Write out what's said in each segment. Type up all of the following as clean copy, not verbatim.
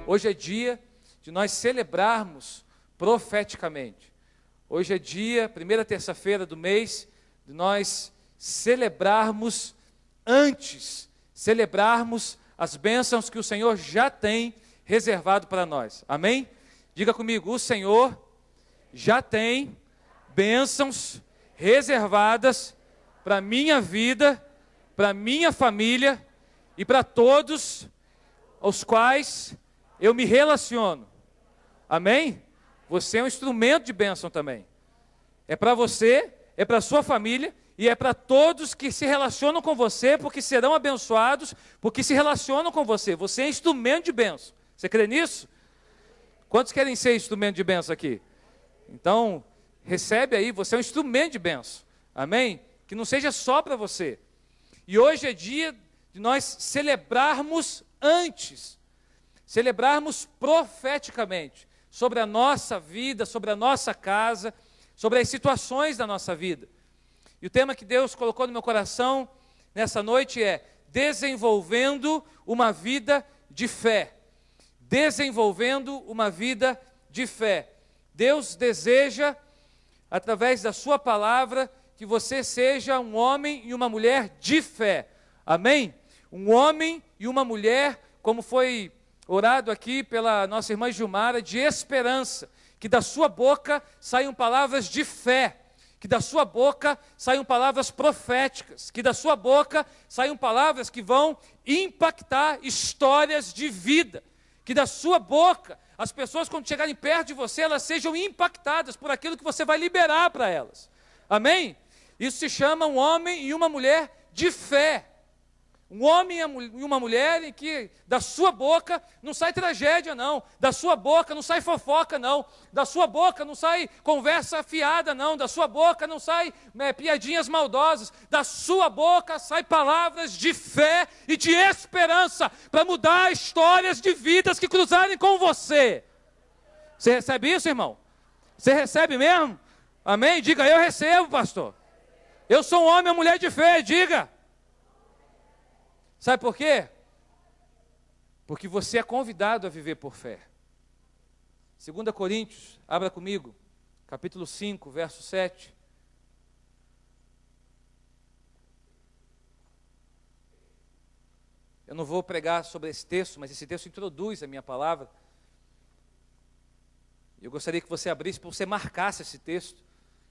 Hoje é dia de nós celebrarmos profeticamente. Hoje é dia, primeira terça-feira do mês, de nós celebrarmos celebrarmos as bênçãos que o Senhor já tem reservado para nós. Amém? Diga comigo, o Senhor já tem bênçãos reservadas para a minha vida, para a minha família e para todos os quais eu me relaciono. Amém? Você é um instrumento de bênção também. É para você, é para a sua família e é para todos que se relacionam com você, porque serão abençoados, porque se relacionam com você. Você é instrumento de bênção. Você crê nisso? Quantos querem ser instrumento de bênção aqui? Então, recebe aí, você é um instrumento de bênção. Amém? Que não seja só para você. E hoje é dia de nós celebrarmos celebrarmos profeticamente sobre a nossa vida, sobre a nossa casa, sobre as situações da nossa vida. E o tema que Deus colocou no meu coração nessa noite é desenvolvendo uma vida de fé. Desenvolvendo uma vida de fé. Deus deseja, através da sua palavra, que você seja um homem e uma mulher de fé. Amém? Um homem e uma mulher, como foi orado aqui pela nossa irmã Gilmara, de esperança. Que da sua boca saiam palavras de fé. Que da sua boca saiam palavras proféticas. Que da sua boca saiam palavras que vão impactar histórias de vida. Que da sua boca, as pessoas quando chegarem perto de você, elas sejam impactadas por aquilo que você vai liberar para elas. Amém? Isso se chama um homem e uma mulher de fé. Um homem e uma mulher em que da sua boca não sai tragédia não, da sua boca não sai fofoca não, da sua boca não sai conversa fiada não, da sua boca não sai piadinhas maldosas, da sua boca sai palavras de fé e de esperança para mudar histórias de vidas que cruzarem com você. Você recebe isso, irmão? Você recebe mesmo? Amém? Diga, eu recebo, pastor. Eu sou um homem ou mulher de fé, diga. Sabe por quê? Porque você é convidado a viver por fé. 2 Coríntios, abra comigo, capítulo 5, verso 7. Eu não vou pregar sobre esse texto, mas esse texto introduz a minha palavra. Eu gostaria que você abrisse, para você marcasse esse texto.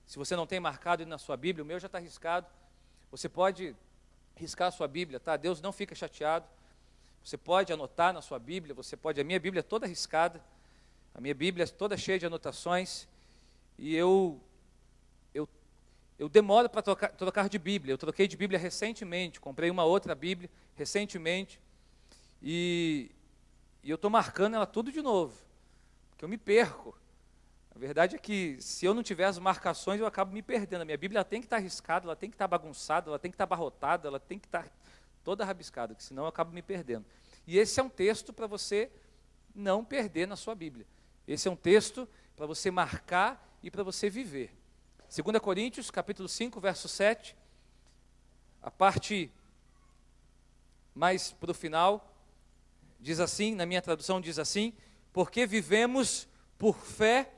Se você não tem marcado aí na sua Bíblia, o meu já está riscado. Você pode riscar a sua Bíblia, tá? Deus não fica chateado. Você pode anotar na sua Bíblia, a minha Bíblia é toda riscada, a minha Bíblia é toda cheia de anotações, e eu demoro para trocar de Bíblia. Eu troquei de Bíblia recentemente, comprei uma outra Bíblia recentemente, e eu estou marcando ela tudo de novo, porque eu me perco. A verdade é que se eu não tiver as marcações, eu acabo me perdendo. A minha Bíblia tem que estar riscada, ela tem que estar bagunçada, ela tem que estar abarrotada, ela tem que estar toda rabiscada, porque senão eu acabo me perdendo. E esse é um texto para você não perder na sua Bíblia. Esse é um texto para você marcar e para você viver. 2 Coríntios, capítulo 5, verso 7, a parte mais para o final, diz assim, na minha tradução diz assim, porque vivemos por fé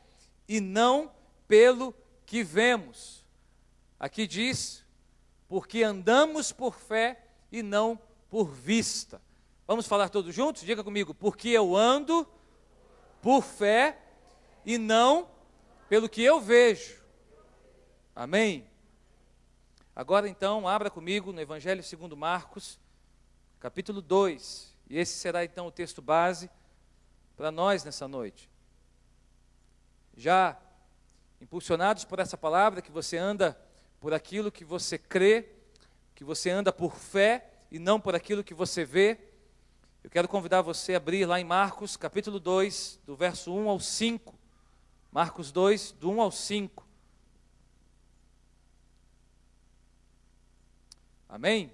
e não pelo que vemos. Aqui diz, porque andamos por fé e não por vista. Vamos falar todos juntos? Diga comigo, porque eu ando por fé e não pelo que eu vejo. Amém? Agora então, abra comigo no Evangelho segundo Marcos, capítulo 2. E esse será então o texto base para nós nessa noite. Já impulsionados por essa palavra, que você anda por aquilo que você crê, que você anda por fé e não por aquilo que você vê, eu quero convidar você a abrir lá em Marcos, capítulo 2, do verso 1 ao 5. Marcos 2, do 1 ao 5. Amém?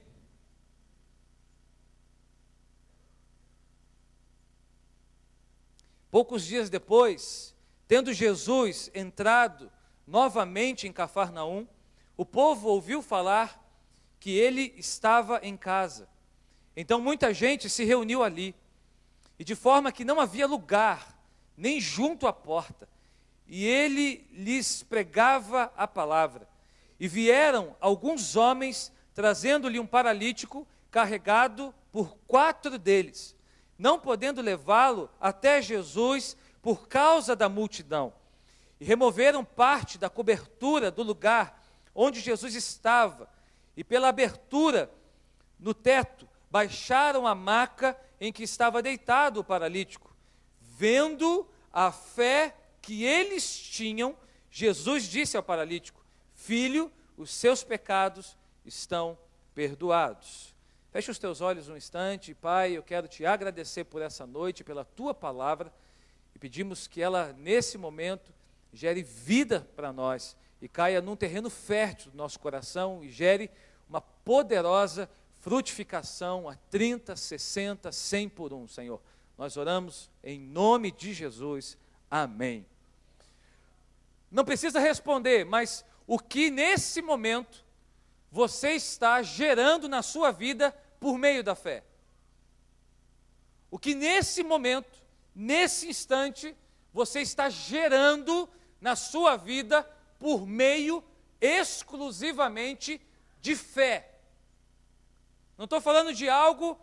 Poucos dias depois, tendo Jesus entrado novamente em Cafarnaum, o povo ouviu falar que ele estava em casa. Então muita gente se reuniu ali. e de forma que não havia lugar, nem junto à porta. E ele lhes pregava a palavra. E vieram alguns homens, trazendo-lhe um paralítico, carregado por 4 deles, não podendo levá-lo até Jesus por causa da multidão. E removeram parte da cobertura do lugar onde Jesus estava, e pela abertura no teto, baixaram a maca em que estava deitado o paralítico. Vendo a fé que eles tinham, Jesus disse ao paralítico: filho, os seus pecados estão perdoados. Feche os teus olhos um instante. Pai, eu quero te agradecer por essa noite, pela tua palavra, e pedimos que ela, nesse momento, gere vida para nós, e caia num terreno fértil do nosso coração, e gere uma poderosa frutificação a 30, 60, 100 por 1, Senhor. Nós oramos em nome de Jesus. Amém. Não precisa responder, mas o que nesse momento você está gerando na sua vida por meio da fé? O que nesse momento, nesse instante, você está gerando na sua vida por meio exclusivamente de fé? Não estou falando de algo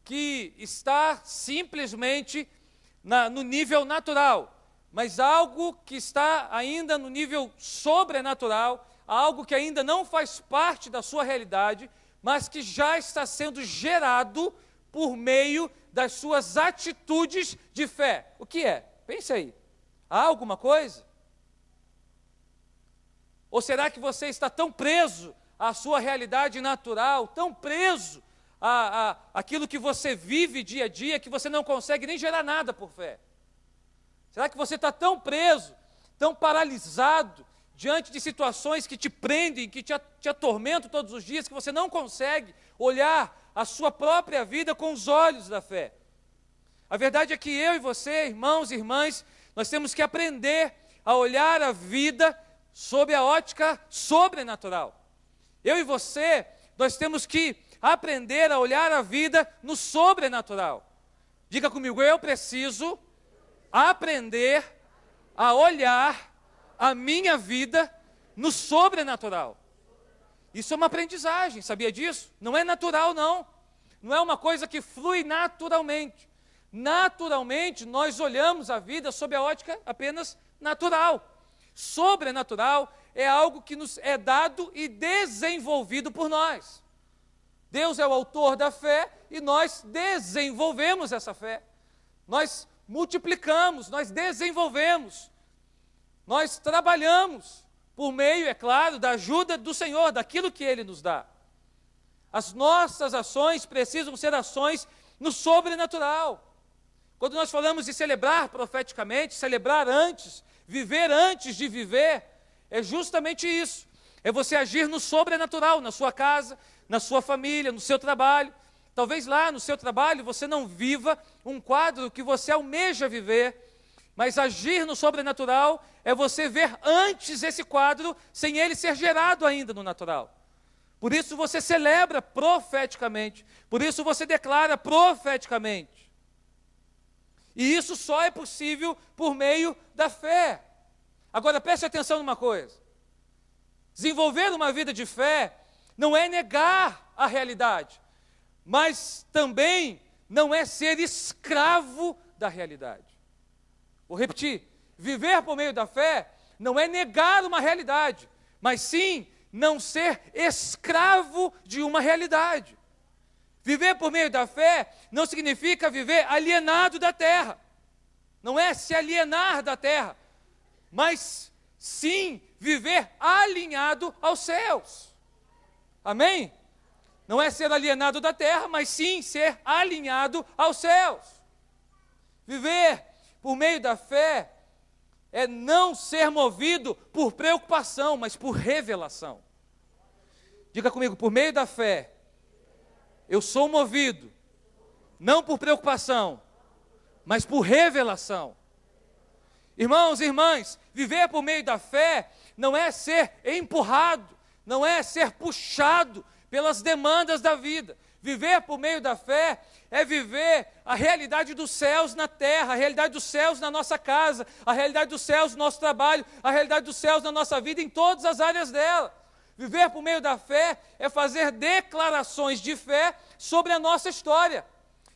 que está simplesmente no nível natural, mas algo que está ainda no nível sobrenatural, algo que ainda não faz parte da sua realidade, mas que já está sendo gerado por meio das suas atitudes de fé. O que é? Pense aí. Há alguma coisa? Ou será que você está tão preso à sua realidade natural, tão preso àquilo que você vive dia a dia, que você não consegue nem gerar nada por fé? Será que você está tão preso, tão paralisado, diante de situações que te prendem, que te atormentam todos os dias, que você não consegue olhar a sua própria vida com os olhos da fé? A verdade é que eu e você, irmãos e irmãs, nós temos que aprender a olhar a vida sob a ótica sobrenatural. Eu e você, nós temos que aprender a olhar a vida no sobrenatural. Diga comigo, eu preciso aprender a olhar a minha vida no sobrenatural. Isso é uma aprendizagem, sabia disso? Não é natural, não. Não é uma coisa que flui naturalmente. Naturalmente, nós olhamos a vida sob a ótica apenas natural. Sobrenatural é algo que nos é dado e desenvolvido por nós. Deus é o autor da fé e nós desenvolvemos essa fé. Nós multiplicamos, nós desenvolvemos, nós trabalhamos por meio, é claro, da ajuda do Senhor, daquilo que Ele nos dá. As nossas ações precisam ser ações no sobrenatural. Quando nós falamos de celebrar profeticamente, celebrar antes, viver antes de viver, é justamente isso. É você agir no sobrenatural, na sua casa, na sua família, no seu trabalho. Talvez lá no seu trabalho você não viva um quadro que você almeja viver, mas agir no sobrenatural é você ver antes esse quadro, sem ele ser gerado ainda no natural. Por isso você celebra profeticamente, por isso você declara profeticamente. E isso só é possível por meio da fé. Agora preste atenção numa coisa: desenvolver uma vida de fé não é negar a realidade, mas também não é ser escravo da realidade. Vou repetir: viver por meio da fé não é negar uma realidade, mas sim não ser escravo de uma realidade. Viver por meio da fé não significa viver alienado da terra, não é se alienar da terra, mas sim viver alinhado aos céus. Amém? Não é ser alienado da terra, mas sim ser alinhado aos céus. Viver por meio da fé é não ser movido por preocupação, mas por revelação. Diga comigo, por meio da fé, eu sou movido, não por preocupação, mas por revelação. Irmãos e irmãs, viver por meio da fé não é ser empurrado, não é ser puxado pelas demandas da vida. Viver por meio da fé é viver a realidade dos céus na terra, a realidade dos céus na nossa casa, a realidade dos céus no nosso trabalho, a realidade dos céus na nossa vida, em todas as áreas dela. Viver por meio da fé é fazer declarações de fé sobre a nossa história.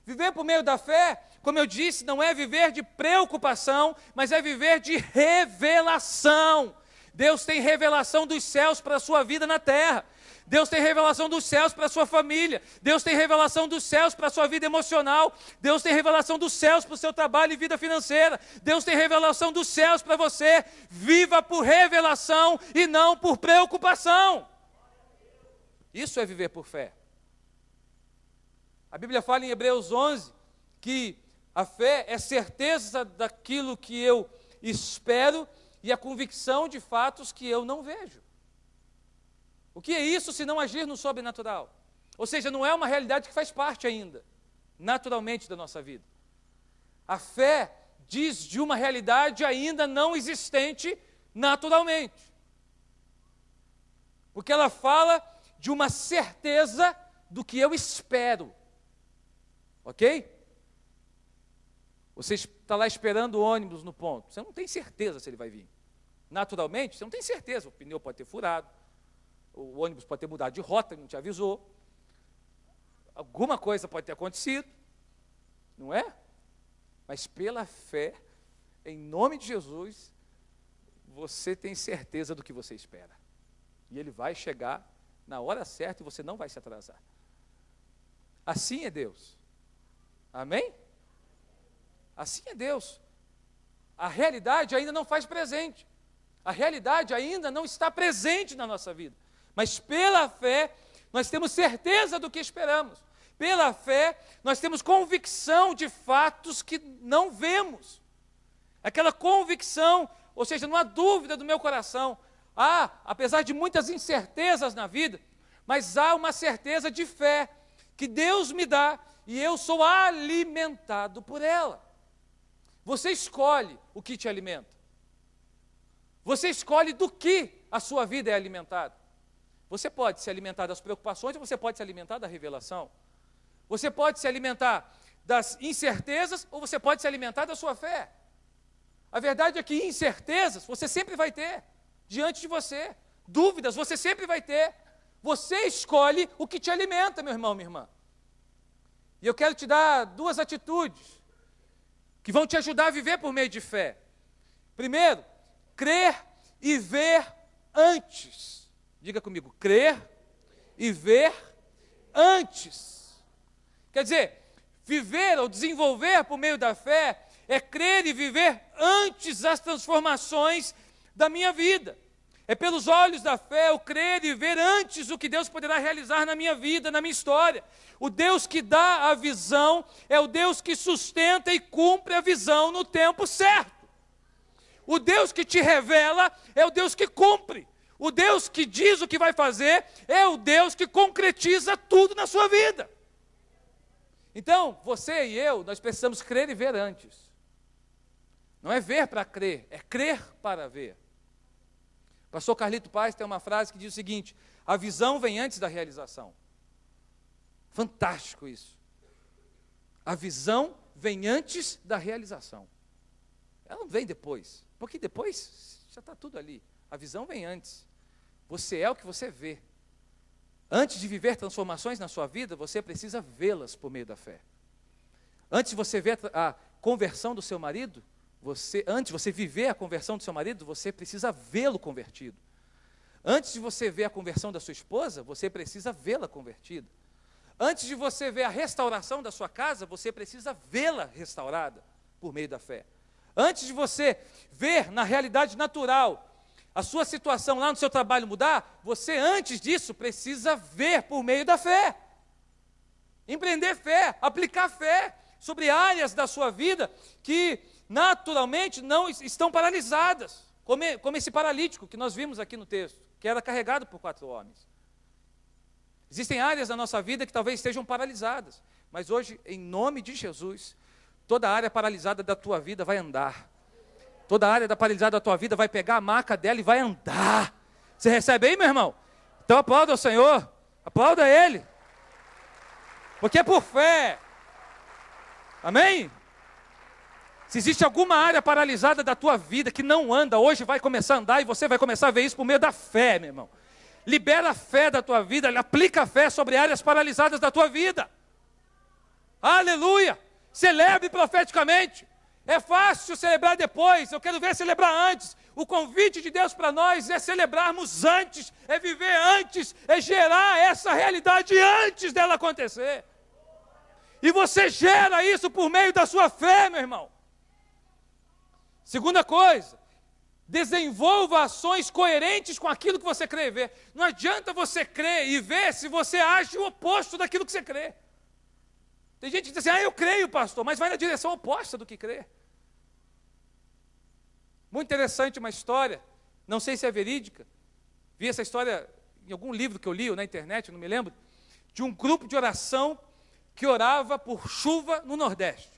Viver por meio da fé, como eu disse, não é viver de preocupação, mas é viver de revelação. Deus tem revelação dos céus para a sua vida na terra. Deus tem revelação dos céus para a sua família. Deus tem revelação dos céus para a sua vida emocional. Deus tem revelação dos céus para o seu trabalho e vida financeira. Deus tem revelação dos céus para você. Viva por revelação e não por preocupação. Isso é viver por fé. A Bíblia fala em Hebreus 11 que a fé é certeza daquilo que eu espero e a convicção de fatos que eu não vejo. O que é isso se não agir no sobrenatural? Ou seja, não é uma realidade que faz parte ainda, naturalmente, da nossa vida. A fé diz de uma realidade ainda não existente naturalmente. Porque ela fala de uma certeza do que eu espero. Ok? Você está lá esperando o ônibus no ponto. Você não tem certeza se ele vai vir. Naturalmente, você não tem certeza. O pneu pode ter furado. O ônibus pode ter mudado de rota, não te avisou. Alguma coisa pode ter acontecido. Não é? Mas pela fé, em nome de Jesus, você tem certeza do que você espera. E ele vai chegar na hora certa e você não vai se atrasar. Assim é Deus. Amém? Assim é Deus. A realidade ainda não faz presente. A realidade ainda não está presente na nossa vida. Mas pela fé, nós temos certeza do que esperamos. Pela fé, nós temos convicção de fatos que não vemos. Aquela convicção, ou seja, não há dúvida do meu coração. Apesar de muitas incertezas na vida, mas há uma certeza de fé que Deus me dá e eu sou alimentado por ela. Você escolhe o que te alimenta. Você escolhe do que a sua vida é alimentada. Você pode se alimentar das preocupações ou você pode se alimentar da revelação. Você pode se alimentar das incertezas ou você pode se alimentar da sua fé. A verdade é que incertezas você sempre vai ter diante de você. Dúvidas você sempre vai ter. Você escolhe o que te alimenta, meu irmão, minha irmã. E eu quero te dar duas atitudes que vão te ajudar a viver por meio de fé. Primeiro, crer e ver antes. Diga comigo, crer e ver antes. Quer dizer, viver ou desenvolver por meio da fé é crer e viver antes das transformações da minha vida. É pelos olhos da fé eu crer e ver antes o que Deus poderá realizar na minha vida, na minha história. O Deus que dá a visão é o Deus que sustenta e cumpre a visão no tempo certo. O Deus que te revela é o Deus que cumpre. O Deus que diz o que vai fazer é o Deus que concretiza tudo na sua vida. Então, você e eu, nós precisamos crer e ver antes. Não é ver para crer, é crer para ver. O pastor Carlito Paz tem uma frase que diz o seguinte: a visão vem antes da realização. Fantástico isso. A visão vem antes da realização. Ela não vem depois, porque depois já está tudo ali. A visão vem antes. Você é o que você vê. Antes de viver transformações na sua vida, você precisa vê-las por meio da fé. Antes de você ver a conversão do seu marido, antes de você viver a conversão do seu marido, você precisa vê-lo convertido. Antes de você ver a conversão da sua esposa, você precisa vê-la convertida. Antes de você ver a restauração da sua casa, você precisa vê-la restaurada por meio da fé. Antes de você ver na realidade natural a sua situação lá no seu trabalho mudar, você antes disso precisa ver por meio da fé. Empreender fé, aplicar fé sobre áreas da sua vida que naturalmente não estão paralisadas, como esse paralítico que nós vimos aqui no texto, que era carregado por 4 homens. Existem áreas da nossa vida que talvez estejam paralisadas, mas hoje, em nome de Jesus, toda área paralisada da tua vida vai andar. Toda área da paralisada da tua vida vai pegar a maca dela e vai andar. Você recebe aí, meu irmão? Então aplauda ao Senhor, aplauda Ele. Porque é por fé. Amém? Se existe alguma área paralisada da tua vida que não anda, hoje vai começar a andar e você vai começar a ver isso por meio da fé, meu irmão. Libera a fé da tua vida, aplica a fé sobre áreas paralisadas da tua vida. Aleluia! Celebre profeticamente. É fácil celebrar depois, eu quero ver celebrar antes. O convite de Deus para nós é celebrarmos antes, é viver antes, é gerar essa realidade antes dela acontecer. E você gera isso por meio da sua fé, meu irmão. Segunda coisa, desenvolva ações coerentes com aquilo que você crê e vê. Não adianta você crer e ver se você age o oposto daquilo que você crê. Tem gente que diz assim, eu creio, pastor, mas vai na direção oposta do que crê. Muito interessante uma história, não sei se é verídica, vi essa história em algum livro que eu li, ou na internet, não me lembro, de um grupo de oração que orava por chuva no Nordeste.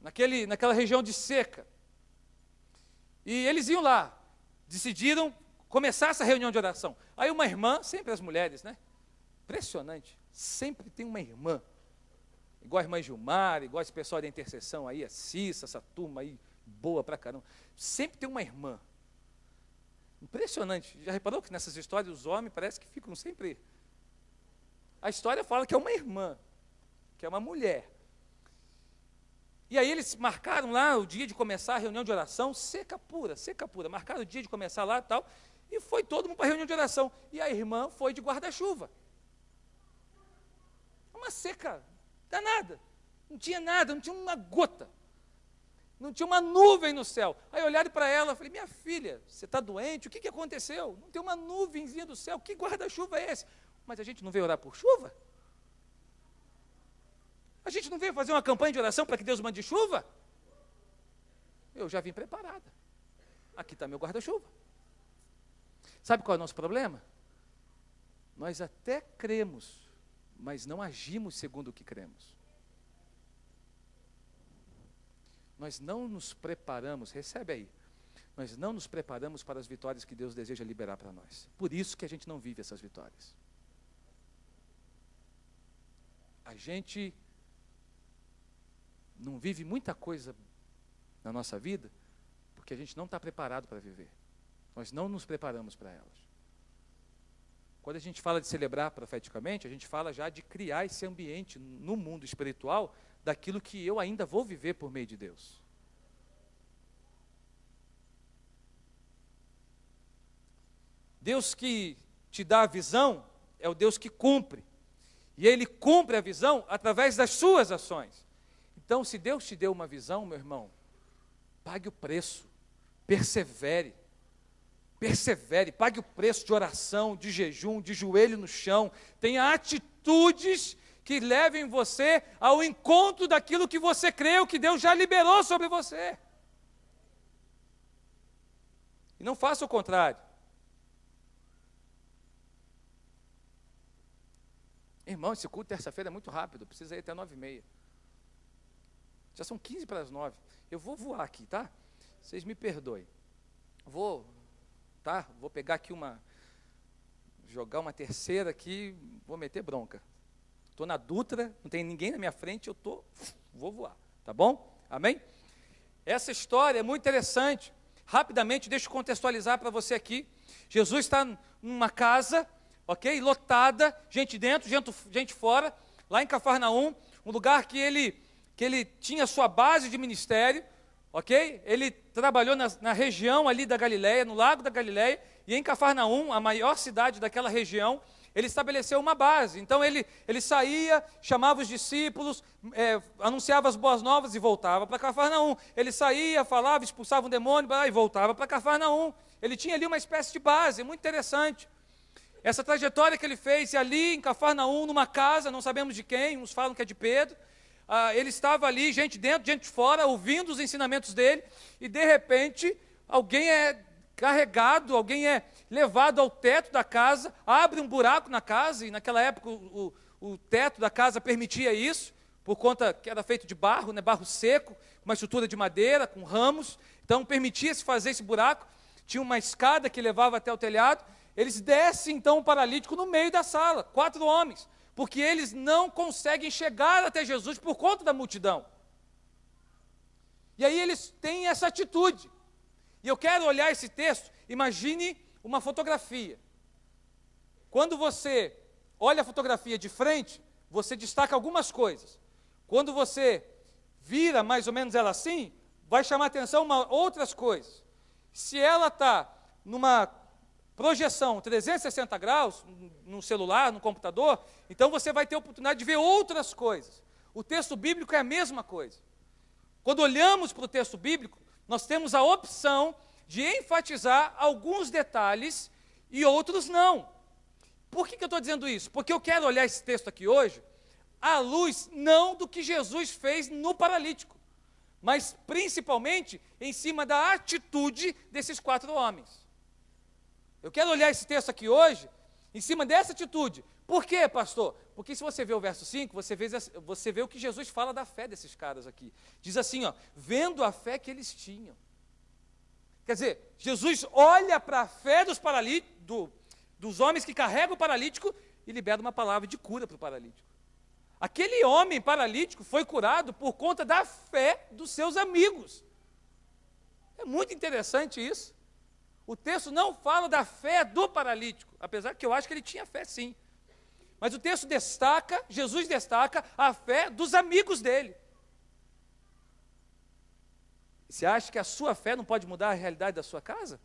Naquela região de seca. E eles iam lá, decidiram começar essa reunião de oração. Aí uma irmã, sempre as mulheres, né? Impressionante, sempre tem uma irmã, igual a irmã Gilmar, igual esse pessoal da intercessão aí, a Cissa, essa turma aí, boa pra caramba. Sempre tem uma irmã. Impressionante. Já reparou que nessas histórias os homens parece que ficam sempre... A história fala que é uma irmã, que é uma mulher. E aí eles marcaram lá o dia de começar a reunião de oração, seca pura. Marcaram o dia de começar lá e tal, e foi todo mundo para a reunião de oração. E a irmã foi de guarda-chuva. Uma seca danada. Não tinha nada, não tinha uma gota. Não tinha uma nuvem no céu. Aí olharam para ela e falei, minha filha, você está doente? O que aconteceu? Não tem uma nuvenzinha do céu, que guarda-chuva é esse? Mas a gente não veio orar por chuva? A gente não veio fazer uma campanha de oração para que Deus mande chuva? Eu já vim preparada. Aqui está meu guarda-chuva. Sabe qual é o nosso problema? Nós até cremos, mas não agimos segundo o que cremos. Nós não nos preparamos, recebe aí, nós não nos preparamos para as vitórias que Deus deseja liberar para nós. Por isso que a gente não vive essas vitórias. A gente não vive muita coisa na nossa vida, porque a gente não está preparado para viver. Nós não nos preparamos para elas. Quando a gente fala de celebrar profeticamente, a gente fala já de criar esse ambiente no mundo espiritual, daquilo que eu ainda vou viver por meio de Deus. Deus que te dá a visão é o Deus que cumpre. E Ele cumpre a visão através das suas ações. Então, se Deus te deu uma visão, meu irmão, pague o preço, persevere, pague o preço de oração, de jejum, de joelho no chão, tenha atitudes que levem você ao encontro daquilo que você creu, que Deus já liberou sobre você. E não faça o contrário. Irmão, esse culto terça-feira é muito rápido, precisa ir até 9h30. Já são 8:45. Eu vou voar aqui, tá? Vocês me perdoem. Vou pegar aqui jogar uma terceira aqui, vou meter bronca. Estou na Dutra, não tem ninguém na minha frente, vou voar, tá bom? Amém? Essa história é muito interessante. Rapidamente, deixa eu contextualizar para você aqui. Jesus está numa casa, ok? Lotada, gente dentro, gente fora, lá em Cafarnaum, um lugar que ele tinha sua base de ministério, ok? Ele trabalhou na região ali da Galileia, no Lago da Galileia, e em Cafarnaum, a maior cidade daquela região, ele estabeleceu uma base. Então ele saía, chamava os discípulos, anunciava as boas novas e voltava para Cafarnaum. Ele saía, falava, expulsava um demônio e voltava para Cafarnaum. Ele tinha ali uma espécie de base, muito interessante. Essa trajetória que ele fez ali em Cafarnaum, numa casa, não sabemos de quem, uns falam que é de Pedro. Ele estava ali, gente dentro, gente fora, ouvindo os ensinamentos dele, e de repente, alguém é carregado, alguém é levado ao teto da casa, abre um buraco na casa, e naquela época o teto da casa permitia isso, por conta que era feito de barro, né, barro seco, uma estrutura de madeira, com ramos, então permitia-se fazer esse buraco, tinha uma escada que levava até o telhado, eles descem então o paralítico no meio da sala, 4 homens, porque eles não conseguem chegar até Jesus por conta da multidão. E aí eles têm essa atitude. E eu quero olhar esse texto, imagine uma fotografia. Quando você olha a fotografia de frente, você destaca algumas coisas. Quando você vira mais ou menos ela assim, vai chamar atenção outras coisas. Se ela está numa projeção 360 graus, no celular, no computador, então você vai ter a oportunidade de ver outras coisas. O texto bíblico é a mesma coisa. Quando olhamos para o texto bíblico, nós temos a opção de enfatizar alguns detalhes e outros não. Por que eu estou dizendo isso? Porque eu quero olhar esse texto aqui hoje à luz não do que Jesus fez no paralítico, mas principalmente em cima da atitude desses 4 homens. Eu quero olhar esse texto aqui hoje em cima dessa atitude. Por quê, pastor? Porque se você vê o verso 5, você vê o que Jesus fala da fé desses caras aqui. Diz assim, ó, vendo a fé que eles tinham. Quer dizer, Jesus olha para a fé dos homens que carregam o paralítico e libera uma palavra de cura para o paralítico. Aquele homem paralítico foi curado por conta da fé dos seus amigos. É muito interessante isso. O texto não fala da fé do paralítico, apesar que eu acho que ele tinha fé sim. Mas o texto destaca, Jesus destaca a fé dos amigos dele. Você acha que a sua fé não pode mudar a realidade da sua casa?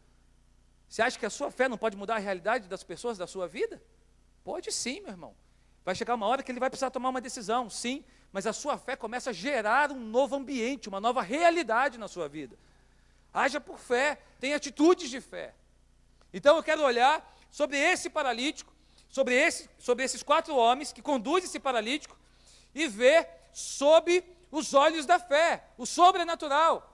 Você acha que a sua fé não pode mudar a realidade das pessoas da sua vida? Pode sim, meu irmão. Vai chegar uma hora que ele vai precisar tomar uma decisão, sim, mas a sua fé começa a gerar um novo ambiente, uma nova realidade na sua vida. Haja por fé, tenha atitudes de fé. Então eu quero olhar sobre esse paralítico, sobre esses 4 homens que conduzem esse paralítico e ver sob os olhos da fé, o sobrenatural.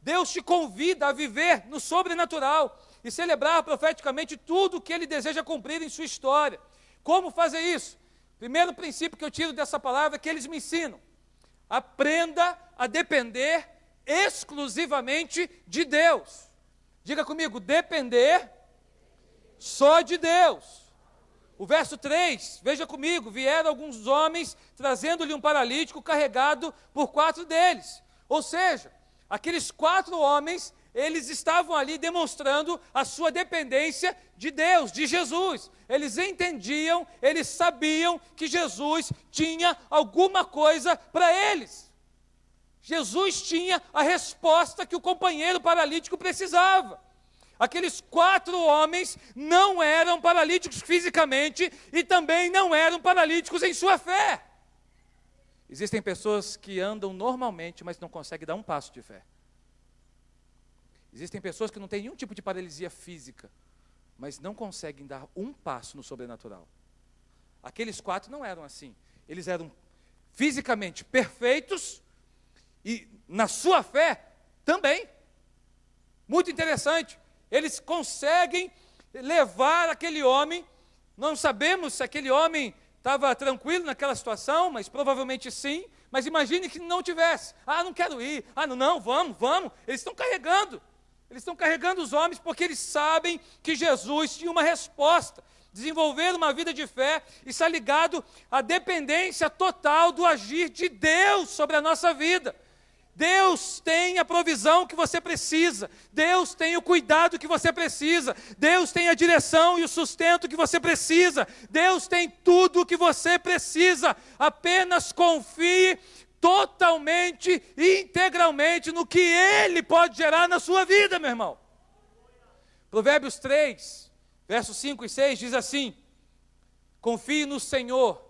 Deus te convida a viver no sobrenatural e celebrar profeticamente tudo o que Ele deseja cumprir em sua história. Como fazer isso? Primeiro princípio que eu tiro dessa palavra é que eles me ensinam. Aprenda a depender exclusivamente de Deus. Diga comigo, depender só de Deus. O verso 3, veja comigo, vieram alguns homens trazendo-lhe um paralítico carregado por 4 deles. Ou seja, aqueles 4 homens, eles estavam ali demonstrando a sua dependência de Deus, de Jesus. Eles entendiam, eles sabiam que Jesus tinha alguma coisa para eles. Jesus tinha a resposta que o companheiro paralítico precisava. Aqueles 4 homens não eram paralíticos fisicamente e também não eram paralíticos em sua fé. Existem pessoas que andam normalmente, mas não conseguem dar um passo de fé. Existem pessoas que não têm nenhum tipo de paralisia física, mas não conseguem dar um passo no sobrenatural. Aqueles 4 não eram assim. Eles eram fisicamente perfeitos e na sua fé também. Muito interessante. Eles conseguem levar aquele homem, não sabemos se aquele homem estava tranquilo naquela situação, mas provavelmente sim, mas imagine que não tivesse. Ah, não quero ir, não, vamos. Eles estão carregando os homens porque eles sabem que Jesus tinha uma resposta. Desenvolver uma vida de fé está ligado à dependência total do agir de Deus sobre a nossa vida. Deus tem a provisão que você precisa, Deus tem o cuidado que você precisa, Deus tem a direção e o sustento que você precisa, Deus tem tudo o que você precisa, apenas confie totalmente e integralmente no que Ele pode gerar na sua vida, meu irmão. Provérbios 3, versos 5 e 6 diz assim: confie no Senhor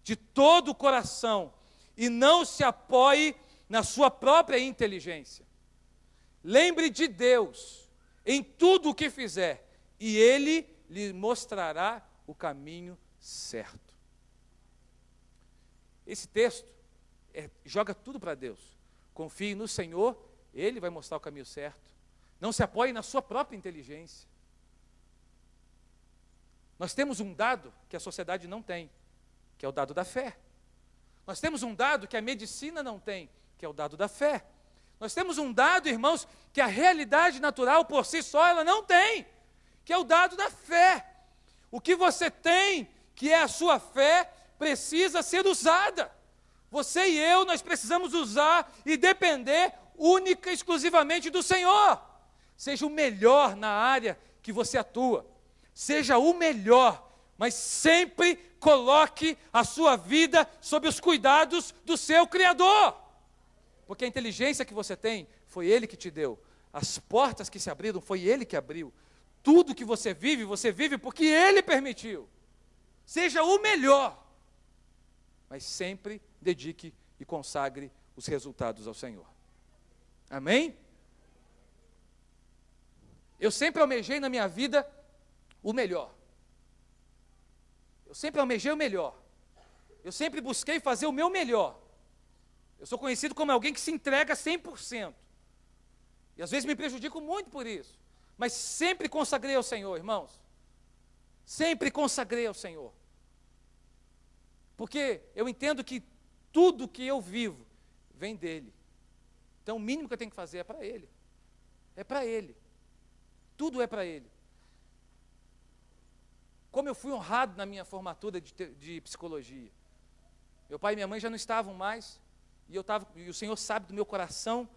de todo o coração e não se apoie na sua própria inteligência. Lembre de Deus em tudo o que fizer, e Ele lhe mostrará o caminho certo. Esse texto joga tudo para Deus. Confie no Senhor, Ele vai mostrar o caminho certo. Não se apoie na sua própria inteligência. Nós temos um dado que a sociedade não tem, que é o dado da fé. Nós temos um dado que a medicina não tem, que é o dado da fé. Nós temos um dado, irmãos, que a realidade natural por si só ela não tem, que é o dado da fé. O que você tem que é a sua fé, precisa ser usada. Você e eu, nós precisamos usar e depender única e exclusivamente do Senhor. Seja o melhor na área que você atua. Seja o melhor, mas sempre coloque a sua vida sob os cuidados do seu Criador. Porque a inteligência que você tem, foi Ele que te deu. As portas que se abriram, foi Ele que abriu. Tudo que você vive porque Ele permitiu. Seja o melhor, mas sempre dedique e consagre os resultados ao Senhor. Amém? Eu sempre almejei na minha vida o melhor. Eu sempre almejei o melhor. Eu sempre busquei fazer o meu melhor. Eu sou conhecido como alguém que se entrega 100%. E às vezes me prejudico muito por isso. Mas sempre consagrei ao Senhor, irmãos. Sempre consagrei ao Senhor. Porque eu entendo que tudo que eu vivo vem dEle. Então o mínimo que eu tenho que fazer é para Ele. É para Ele. Tudo é para Ele. Como eu fui honrado na minha formatura de psicologia. Meu pai e minha mãe já não estavam mais. E o Senhor sabe do meu coração.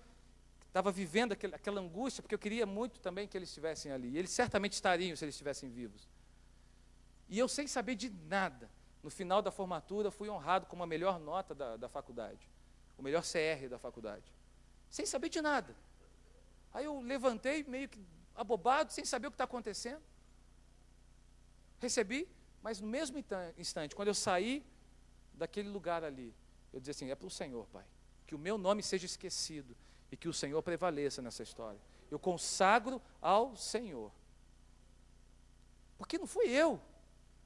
Estava vivendo aquela angústia, porque eu queria muito também que eles estivessem ali. E eles certamente estariam se eles estivessem vivos. E eu, sem saber de nada, no final da formatura, fui honrado com a melhor nota da faculdade. O melhor CR da faculdade. Sem saber de nada. Aí eu levantei meio que abobado, sem saber o que está acontecendo. Recebi, mas no mesmo instante, quando eu saí daquele lugar ali, eu dizia assim, é para o Senhor, Pai. Que o meu nome seja esquecido e que o Senhor prevaleça nessa história. Eu consagro ao Senhor. Porque não fui eu,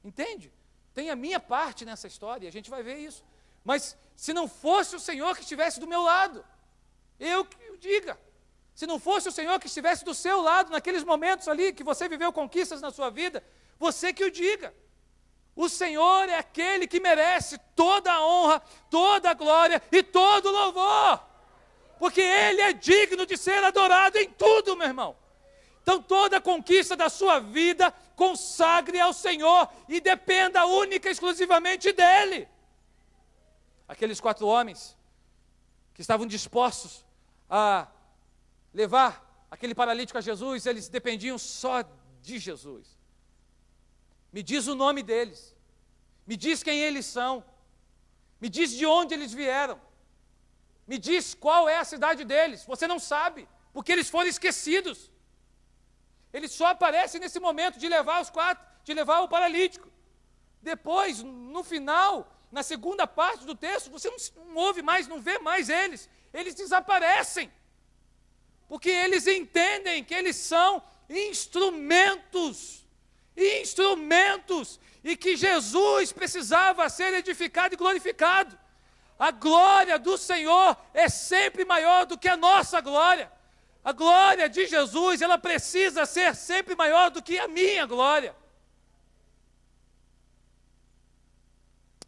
entende? Tem a minha parte nessa história, e a gente vai ver isso. Mas se não fosse o Senhor que estivesse do meu lado, eu que o diga. Se não fosse o Senhor que estivesse do seu lado, naqueles momentos ali, que você viveu conquistas na sua vida, você que o diga. O Senhor é aquele que merece toda a honra, toda a glória e todo o louvor. Porque Ele é digno de ser adorado em tudo, meu irmão. Então toda a conquista da sua vida, consagre ao Senhor e dependa única e exclusivamente dEle. Aqueles 4 homens que estavam dispostos a levar aquele paralítico a Jesus, eles dependiam só de Jesus. Me diz o nome deles, me diz quem eles são, me diz de onde eles vieram, me diz qual é a cidade deles. Você não sabe, porque eles foram esquecidos. Eles só aparecem nesse momento de levar os 4, de levar o paralítico. Depois, no final, na segunda parte do texto, você não ouve mais, não vê mais eles. Eles desaparecem, porque eles entendem que eles são instrumentos, e que Jesus precisava ser edificado e glorificado. A glória do Senhor é sempre maior do que a nossa glória. A glória de Jesus, ela precisa ser sempre maior do que a minha glória.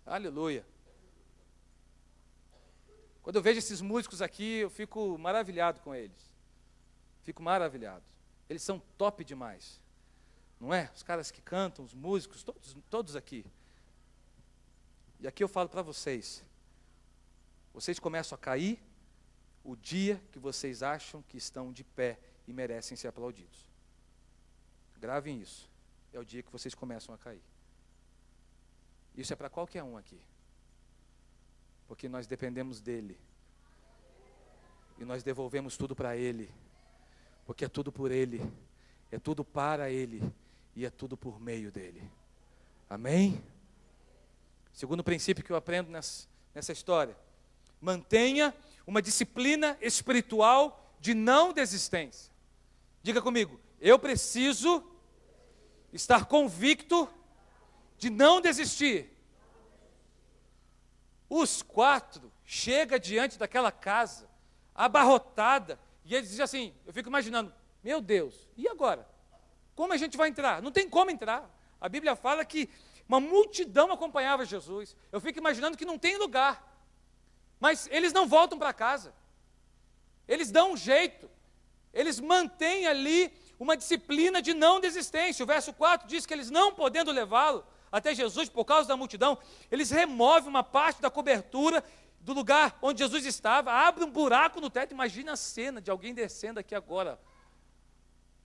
Aleluia. Quando eu vejo esses músicos aqui, eu fico maravilhado com eles. Fico maravilhado. Eles são top demais. Não é? Os caras que cantam, os músicos, todos aqui. E aqui eu falo para vocês. Vocês começam a cair o dia que vocês acham que estão de pé e merecem ser aplaudidos. Gravem isso. É o dia que vocês começam a cair. Isso é para qualquer um aqui. Porque nós dependemos dEle. E nós devolvemos tudo para Ele. Porque é tudo por Ele. É tudo para Ele. E é tudo por meio dEle. Amém? Segundo princípio que eu aprendo nessa história. Mantenha uma disciplina espiritual de não desistência. Diga comigo, eu preciso estar convicto de não desistir. Os 4 chegam diante daquela casa, abarrotada, e eles dizem assim, eu fico imaginando, meu Deus, e agora? Como a gente vai entrar? Não tem como entrar. A Bíblia fala que uma multidão acompanhava Jesus. Eu fico imaginando que não tem lugar. Mas eles não voltam para casa. Eles dão um jeito. Eles mantêm ali uma disciplina de não desistência. O verso 4 diz que eles não podendo levá-lo, até Jesus por causa da multidão, eles removem uma parte da cobertura do lugar onde Jesus estava, abre um buraco no teto. Imagina a cena de alguém descendo aqui agora.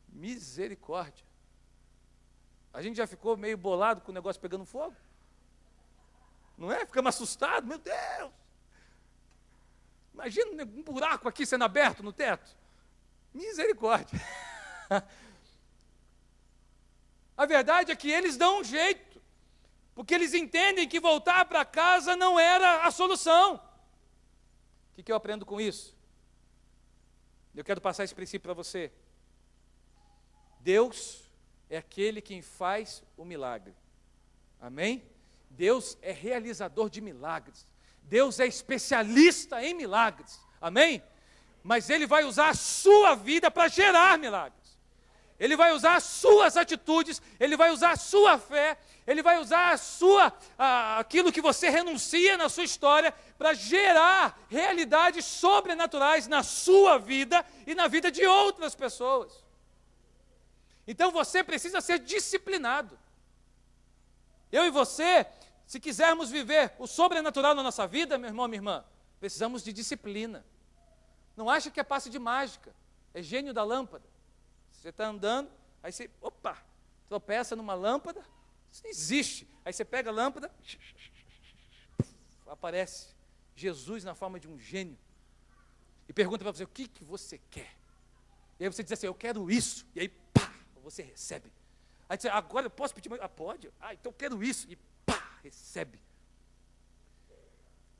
Misericórdia. A gente já ficou meio bolado com o negócio pegando fogo? Não é? Ficamos assustados, meu Deus. Imagina um buraco aqui sendo aberto no teto. Misericórdia. A verdade é que eles dão um jeito, porque eles entendem que voltar para casa não era a solução. O que eu aprendo com isso? Eu quero passar esse princípio para você. Deus é aquele quem faz o milagre. Amém? Deus é realizador de milagres. Deus é especialista em milagres. Amém? Mas Ele vai usar a sua vida para gerar milagres. Ele vai usar as suas atitudes, Ele vai usar a sua fé, Ele vai usar aquilo que você renuncia na sua história para gerar realidades sobrenaturais na sua vida e na vida de outras pessoas. Então você precisa ser disciplinado. Eu e você, se quisermos viver o sobrenatural na nossa vida, meu irmão, minha irmã, precisamos de disciplina. Não acha que é passe de mágica, é gênio da lâmpada. Você está andando, aí você, tropeça numa lâmpada, isso não existe. Aí você pega a lâmpada, aparece Jesus na forma de um gênio e pergunta para você, o que você quer? E aí você diz assim, eu quero isso, e aí você recebe. Aí você, agora eu posso pedir? Pode? Então eu quero isso, e recebe.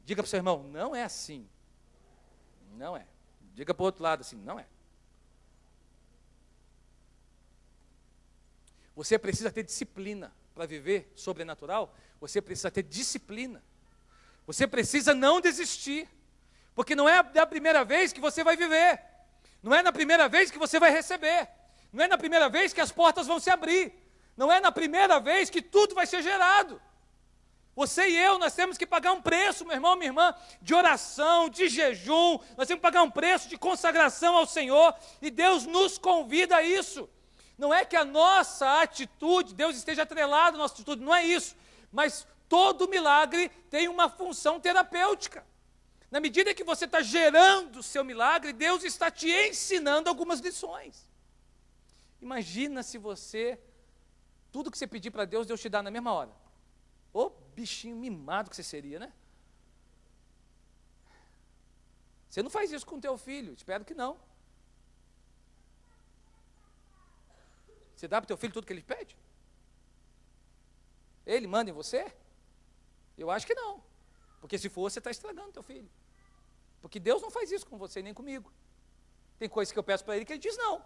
Diga para o seu irmão, não é assim. Não é. Diga para o outro lado assim, não é. Você precisa ter disciplina para viver sobrenatural. Você precisa ter disciplina. Você precisa não desistir. Porque não é da primeira vez que você vai viver. Não é na primeira vez que você vai receber. Não é na primeira vez que as portas vão se abrir. Não é na primeira vez que tudo vai ser gerado. Você e eu, nós temos que pagar um preço, meu irmão, minha irmã, de oração, de jejum. Nós temos que pagar um preço de consagração ao Senhor. E Deus nos convida a isso. Não é que a nossa atitude, Deus esteja atrelado à nossa atitude, não é isso. Mas todo milagre tem uma função terapêutica. Na medida que você está gerando o seu milagre, Deus está te ensinando algumas lições. Imagina se você, tudo que você pedir para Deus, Deus te dá na mesma hora. Ô bichinho mimado que você seria, né? Você não faz isso com o teu filho, espero que não. Você dá para o teu filho tudo que ele pede? Ele manda em você? Eu acho que não. Porque se for, você está estragando o teu filho. Porque Deus não faz isso com você nem comigo. Tem coisas que eu peço para Ele que Ele diz não.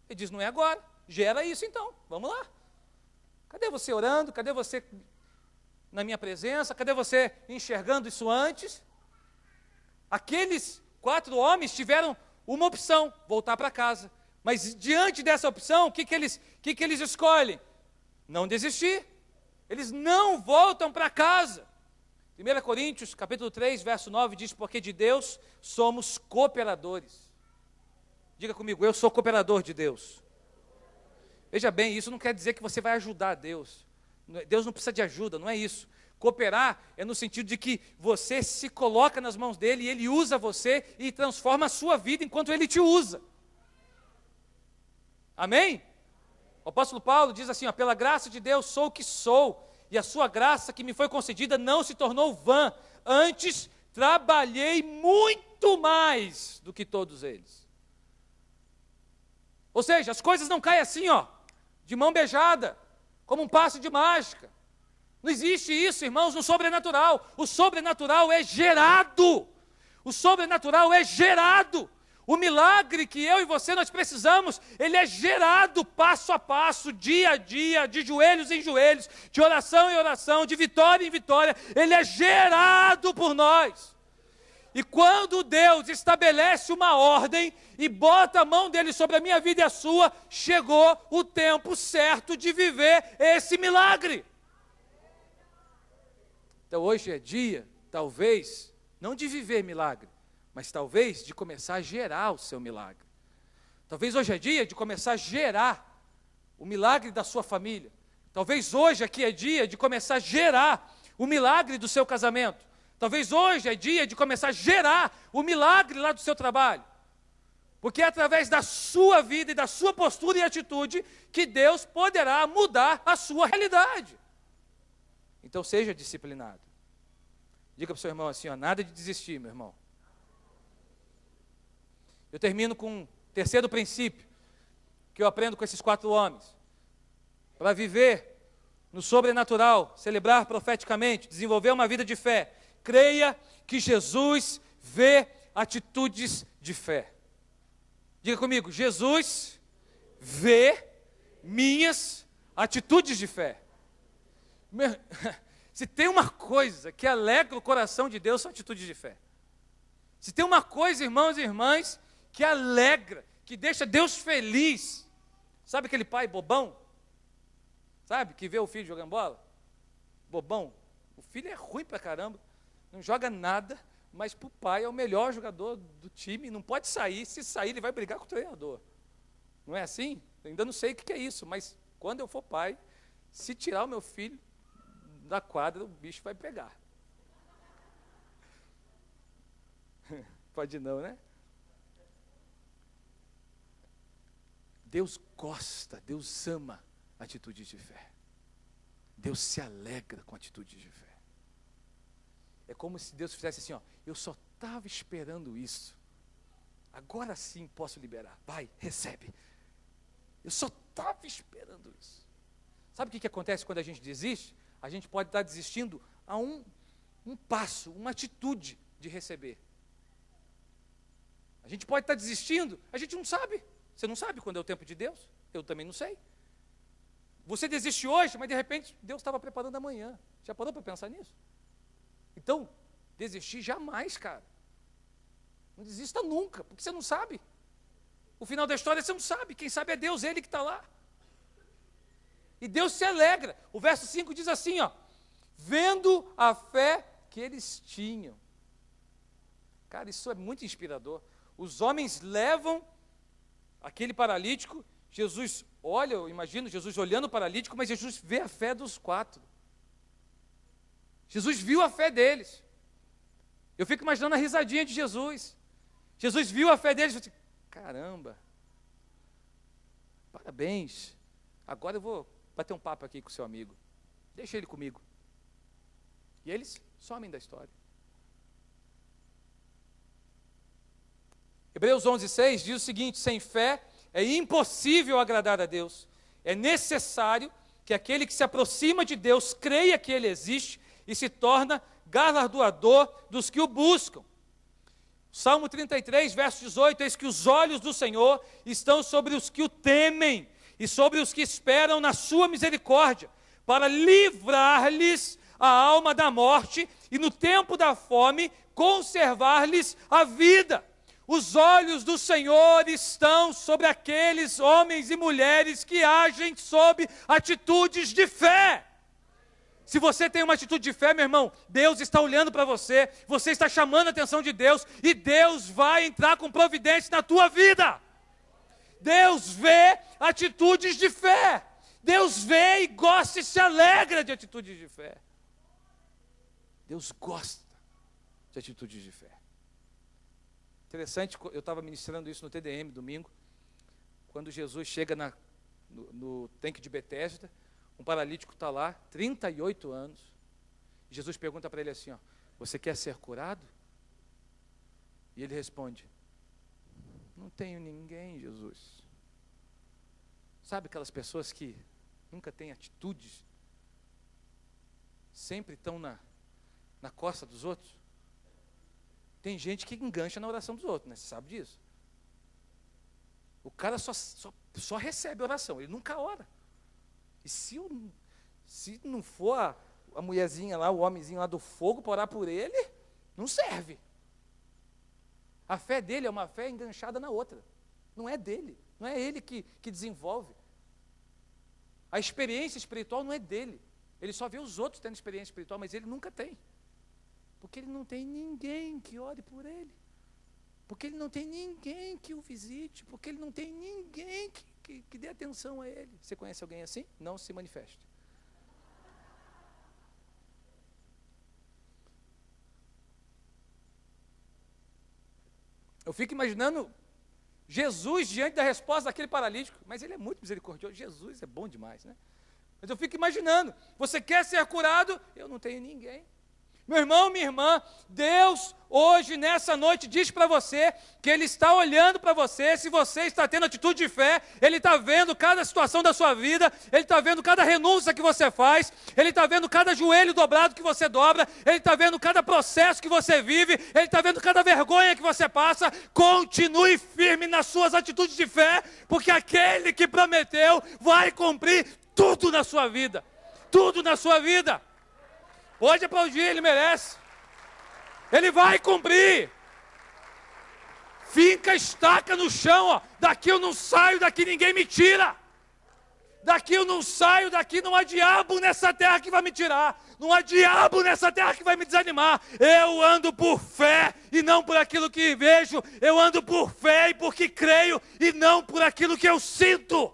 Ele diz, não é agora. Gera isso então, vamos lá. Cadê você orando? Cadê você na minha presença? Cadê você enxergando isso antes? Aqueles 4 homens tiveram uma opção, voltar para casa. Mas diante dessa opção, o que eles escolhem? Não desistir. Eles não voltam para casa. 1 Coríntios, capítulo 3, verso 9, diz, porque de Deus somos cooperadores. Diga comigo, eu sou cooperador de Deus. Veja bem, isso não quer dizer que você vai ajudar Deus. Deus não precisa de ajuda, não é isso. Cooperar é no sentido de que você se coloca nas mãos dele e ele usa você e transforma a sua vida enquanto ele te usa. Amém? O apóstolo Paulo diz assim, pela graça de Deus sou o que sou, e a sua graça que me foi concedida não se tornou vã, antes trabalhei muito mais do que todos eles. Ou seja, as coisas não caem assim, de mão beijada, como um passe de mágica. Não existe isso, irmãos, no sobrenatural. O sobrenatural é gerado. O sobrenatural é gerado. O milagre que eu e você nós precisamos, ele é gerado passo a passo, dia a dia, de joelhos em joelhos, de oração em oração, de vitória em vitória. Ele é gerado por nós. E quando Deus estabelece uma ordem e bota a mão dele sobre a minha vida e a sua, chegou o tempo certo de viver esse milagre. Então hoje é dia, talvez, não de viver milagre, mas talvez de começar a gerar o seu milagre. Talvez hoje é dia de começar a gerar o milagre da sua família, Talvez hoje aqui é dia de começar a gerar o milagre do seu casamento. Talvez hoje é dia de começar a gerar o milagre lá do seu trabalho. Porque é através da sua vida e da sua postura e atitude que Deus poderá mudar a sua realidade. Então seja disciplinado. Diga para o seu irmão assim, ó, nada de desistir, meu irmão. Eu termino com um terceiro princípio que eu aprendo com esses 4 homens. Para viver no sobrenatural, celebrar profeticamente, desenvolver uma vida de fé, creia que Jesus vê atitudes de fé. Diga comigo, Jesus vê minhas atitudes de fé. Se tem uma coisa que alegra o coração de Deus, são atitudes de fé. Se tem uma coisa, irmãos e irmãs, que alegra, que deixa Deus feliz. Sabe aquele pai bobão? Sabe, que vê o filho jogando bola? Bobão. O filho é ruim pra caramba, não joga nada, mas para o pai é o melhor jogador do time, não pode sair, se sair ele vai brigar com o treinador. Não é assim? Eu ainda não sei o que é isso, mas quando eu for pai, se tirar o meu filho da quadra, o bicho vai pegar. Pode não, né? Deus gosta, Deus ama atitudes de fé. Deus se alegra com atitudes de fé. É como se Deus fizesse assim, ó, eu só estava esperando isso. Agora sim posso liberar. Vai, recebe. Eu só estava esperando isso. Sabe o que acontece quando a gente desiste? A gente pode estar desistindo a um passo, uma atitude de receber. A gente pode estar desistindo, a gente não sabe. Você não sabe quando é o tempo de Deus? Eu também não sei. Você desiste hoje, mas de repente Deus estava preparando amanhã. Já parou para pensar nisso? Então, desistir jamais, cara. Não desista nunca, porque você não sabe. O final da história você não sabe. Quem sabe é Deus, Ele que está lá. E Deus se alegra. O verso 5 diz assim, ó, vendo a fé que eles tinham. Cara, isso é muito inspirador. Os homens levam aquele paralítico, Jesus olha, eu imagino Jesus olhando o paralítico, mas Jesus vê a fé dos 4. Jesus viu a fé deles. Eu fico imaginando a risadinha de Jesus. Jesus viu a fé deles e falou assim, caramba, parabéns, agora eu vou bater um papo aqui com o seu amigo, deixa ele comigo. E eles somem da história. Hebreus 11:6 diz o seguinte, sem fé é impossível agradar a Deus. É necessário que aquele que se aproxima de Deus creia que Ele existe e se torna galardoador dos que o buscam. Salmo 33, verso 18, eis que os olhos do Senhor estão sobre os que o temem e sobre os que esperam na sua misericórdia, para livrar-lhes a alma da morte e no tempo da fome conservar-lhes a vida. Os olhos do Senhor estão sobre aqueles homens e mulheres que agem sob atitudes de fé. Se você tem uma atitude de fé, meu irmão, Deus está olhando para você, você está chamando a atenção de Deus, e Deus vai entrar com providência na tua vida. Deus vê atitudes de fé. Deus vê e gosta e se alegra de atitudes de fé. Deus gosta de atitudes de fé. Interessante, eu estava ministrando isso no TDM domingo, quando Jesus chega no tanque de Betesda, um paralítico está lá, 38 anos, e Jesus pergunta para ele assim, ó, você quer ser curado? E ele responde, não tenho ninguém, Jesus. Sabe aquelas pessoas que nunca têm atitudes, sempre estão na costa dos outros? Tem gente que engancha na oração dos outros, né? Você sabe disso? O cara só recebe oração, ele nunca ora. E se não for a mulherzinha lá, o homenzinho lá do fogo para orar por ele, não serve. A fé dele é uma fé enganchada na outra. Não é dele, não é ele que desenvolve. A experiência espiritual não é dele. Ele só vê os outros tendo experiência espiritual, mas ele nunca tem. Porque ele não tem ninguém que ore por ele. Porque ele não tem ninguém que o visite. Porque ele não tem ninguém que dê atenção a ele. Você conhece alguém assim? Não se manifeste. Eu fico imaginando Jesus diante da resposta daquele paralítico. Mas ele é muito misericordioso. Jesus é bom demais, né? Mas eu fico imaginando, você quer ser curado? Eu não tenho ninguém. Meu irmão, minha irmã, Deus hoje, nessa noite, diz para você que Ele está olhando para você. Se você está tendo atitude de fé, Ele está vendo cada situação da sua vida, Ele está vendo cada renúncia que você faz, Ele está vendo cada joelho dobrado que você dobra, Ele está vendo cada processo que você vive, Ele está vendo cada vergonha que você passa. Continue firme nas suas atitudes de fé, porque aquele que prometeu vai cumprir tudo na sua vida, tudo na sua vida. Pode aplaudir, Ele merece. Ele vai cumprir. Finca a estaca no chão, ó. Daqui eu não saio, daqui ninguém me tira. Daqui eu não saio, daqui não há diabo nessa terra que vai me tirar. Não há diabo nessa terra que vai me desanimar. Eu ando por fé e não por aquilo que vejo. Eu ando por fé e porque creio e não por aquilo que eu sinto.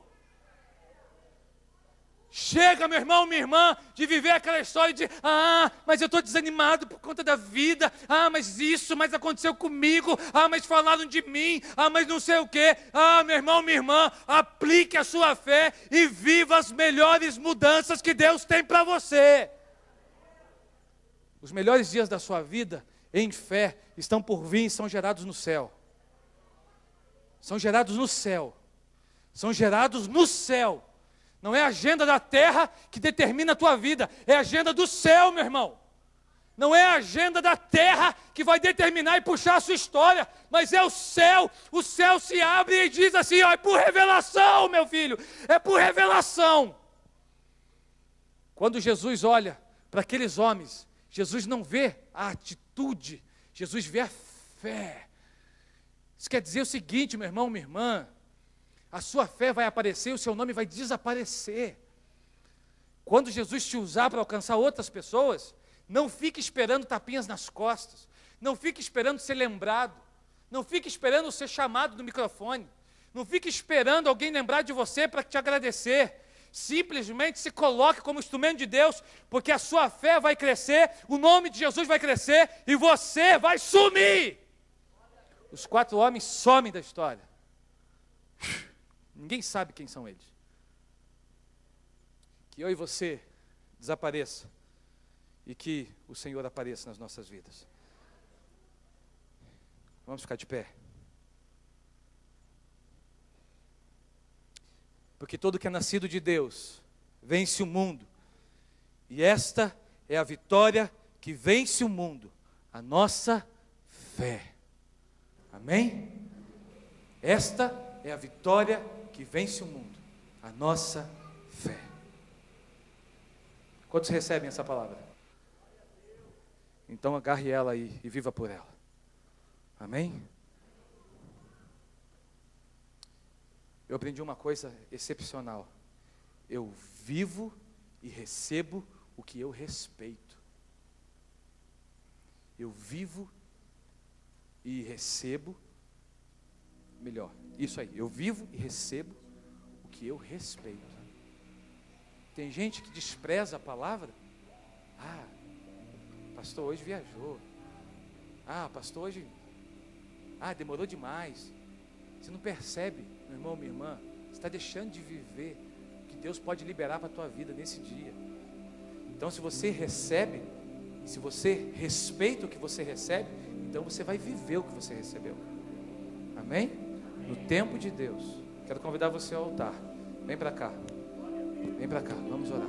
Chega, meu irmão, minha irmã, de viver aquela história de mas eu estou desanimado por conta da vida, mas aconteceu comigo, mas falaram de mim, mas não sei o quê. Meu irmão, minha irmã, aplique a sua fé e viva as melhores mudanças que Deus tem para você. Os melhores dias da sua vida, em fé, estão por vir e são gerados no céu. São gerados no céu. São gerados no céu. Não é a agenda da terra que determina a tua vida, é a agenda do céu, meu irmão. Não é a agenda da terra que vai determinar e puxar a sua história, mas é o céu se abre e diz assim, é por revelação, meu filho, é por revelação. Quando Jesus olha para aqueles homens, Jesus não vê a atitude, Jesus vê a fé. Isso quer dizer o seguinte, meu irmão, minha irmã, a sua fé vai aparecer e o seu nome vai desaparecer. Quando Jesus te usar para alcançar outras pessoas, não fique esperando tapinhas nas costas, não fique esperando ser lembrado, não fique esperando ser chamado no microfone, não fique esperando alguém lembrar de você para te agradecer. Simplesmente se coloque como instrumento de Deus, porque a sua fé vai crescer, o nome de Jesus vai crescer e você vai sumir. Os 4 homens somem da história. Ninguém sabe quem são eles. Que eu e você desapareça e que o Senhor apareça nas nossas vidas. Vamos ficar de pé. Porque todo que é nascido de Deus vence o mundo. E esta é a vitória que vence o mundo, a nossa fé. Amém? Esta é a vitória que vence o mundo, a nossa fé. Quantos recebem essa palavra? Então agarre ela aí e viva por ela. Amém? Eu aprendi uma coisa excepcional. Eu vivo e recebo o que eu respeito. Eu vivo e recebo, melhor, isso aí, eu vivo e recebo o que eu respeito. Tem gente que despreza a palavra. Pastor hoje viajou. Pastor hoje, demorou demais. Você não percebe, meu irmão, minha irmã, você está deixando de viver o que Deus pode liberar para a tua vida nesse dia. Então se você recebe, se você respeita o que você recebe, então você vai viver o que você recebeu. Amém? No tempo de Deus. Quero convidar você ao altar. Vem para cá. Vem para cá, vamos orar.